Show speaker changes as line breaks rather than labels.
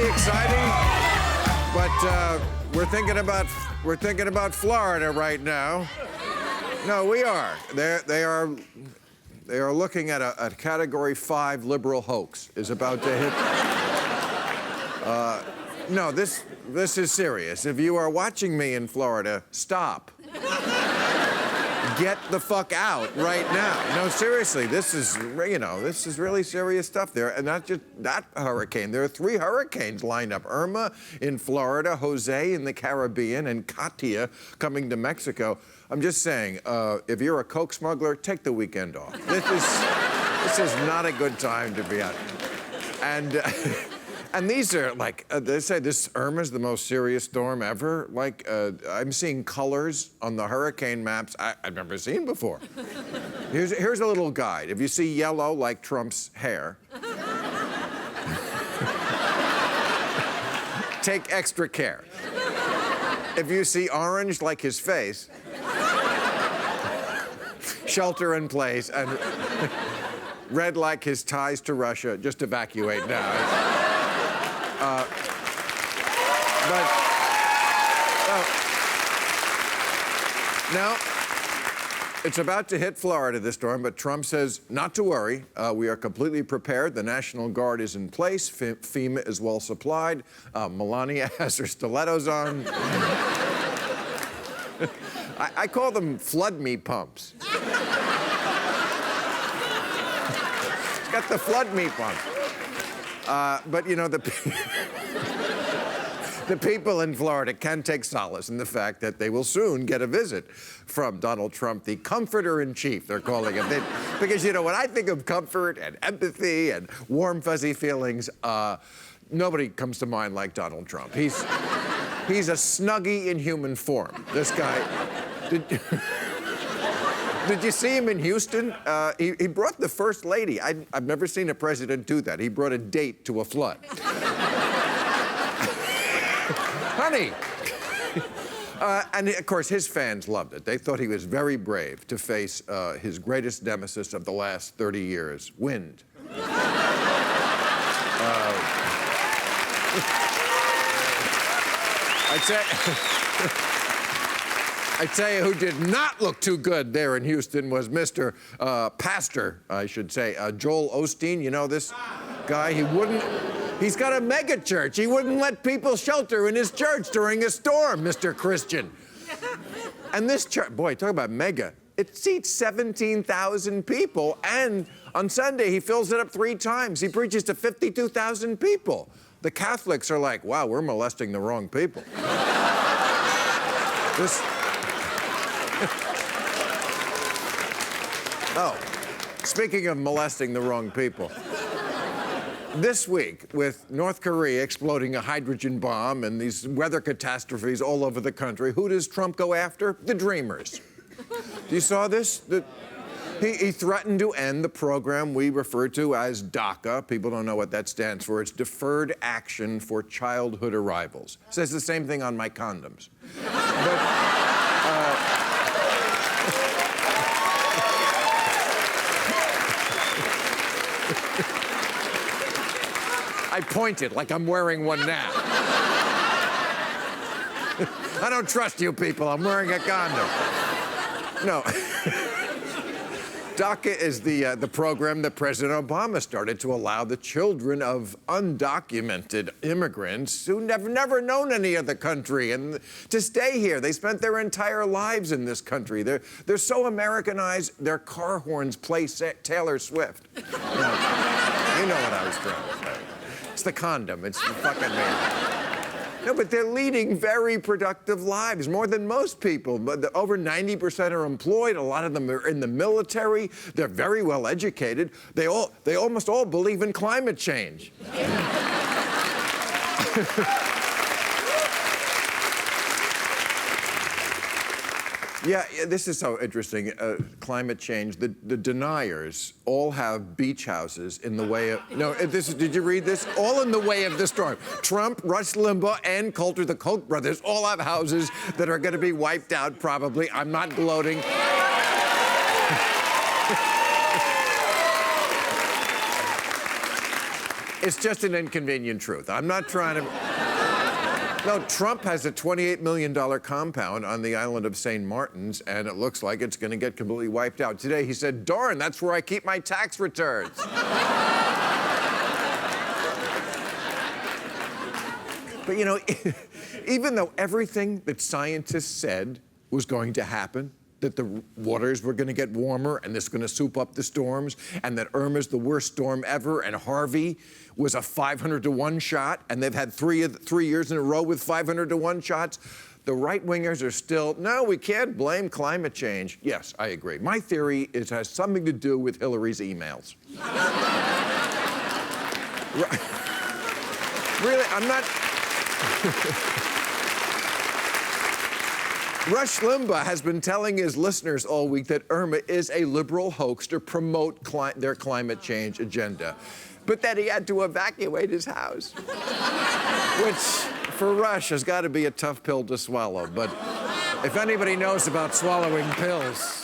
pretty exciting, but we're thinking about Florida right now. No, we are. They are looking at a Category 5 liberal hoax is about to hit. No, this is serious. If you are watching me in Florida, stop. Get the fuck out right now. No, seriously, this is really serious stuff there. And not just that hurricane. There are 3 hurricanes lined up. Irma in Florida, Jose in the Caribbean, and Katia coming to Mexico. I'm just saying, if you're a coke smuggler, take the weekend off. This is not a good time to be out. And these are, like, they say this Irma's the most serious storm ever. Like, I'm seeing colors on the hurricane maps I've never seen before. Here's a little guide. If you see yellow, like Trump's hair, take extra care. If you see orange, like his face, shelter in place, and red, like his ties to Russia, just evacuate now. Now, it's about to hit Florida, this storm, but Trump says not to worry. We are completely prepared. The National Guard is in place. FEMA is well supplied. Melania has her stilettos on. I call them flood me pumps. She's got the flood me pump. But, you know, the people in Florida can take solace in the fact that they will soon get a visit from Donald Trump, the comforter-in-chief, they're calling him. Because, you know, when I think of comfort and empathy and warm, fuzzy feelings, nobody comes to mind like Donald Trump. He's a Snuggie in human form. This guy... Did you see him in Houston? He brought the First Lady. I've never seen a president do that. He brought a date to a flood. Honey! And, of course, his fans loved it. They thought he was very brave to face his greatest nemesis of the last 30 years, wind. I tell you who did not look too good there in Houston was Mr. Pastor, I should say, Joel Osteen. You know this guy? He's got a mega church. He wouldn't let people shelter in his church during a storm, Mr. Christian. And this church, boy, talk about mega. It seats 17,000 people, and on Sunday he fills it up 3 times. He preaches to 52,000 people. The Catholics are like, wow, we're molesting the wrong people. Oh, speaking of molesting the wrong people, this week, with North Korea exploding a hydrogen bomb and these weather catastrophes all over the country, who does Trump go after? The Dreamers. You saw this? He threatened to end the program we refer to as DACA. People don't know what that stands for. It's Deferred Action for Childhood Arrivals. It says the same thing on my condoms. I pointed like I'm wearing one now. I don't trust you people. I'm wearing a condom. No. DACA is the program that President Obama started to allow the children of undocumented immigrants who never known any other country and to stay here. They spent their entire lives in this country. They're so Americanized, their car horns play Taylor Swift. You know what I was trying to say. It's the condom. It's fucking amazing. No, but they're leading very productive lives, more than most people. But over 90% are employed. A lot of them are in the military. They're very well educated. They almost all believe in climate change. Yeah, this is so interesting. Climate change. The deniers all have beach houses in the way of... No, did you read this? All in the way of the storm. Trump, Rush Limbaugh, and Coulter, the Koch brothers, all have houses that are going to be wiped out, probably. I'm not gloating. It's just an inconvenient truth. I'm not trying to... No, Trump has a $28 million compound on the island of St. Martin's, and it looks like it's going to get completely wiped out. Today, he said, darn, that's where I keep my tax returns. But, you know, even though everything that scientists said was going to happen, that the waters were going to get warmer and this is going to soup up the storms, and that Irma's the worst storm ever, and Harvey was a 500-to-1 shot, and they've had three years in a row with 500-to-1 shots, the right-wingers are still, no, we can't blame climate change. Yes, I agree. My theory is it has something to do with Hillary's emails. Really, I'm not... Rush Limbaugh has been telling his listeners all week that Irma is a liberal hoax to promote their climate change agenda, but that he had to evacuate his house, which for Rush has got to be a tough pill to swallow. But if anybody knows about swallowing pills,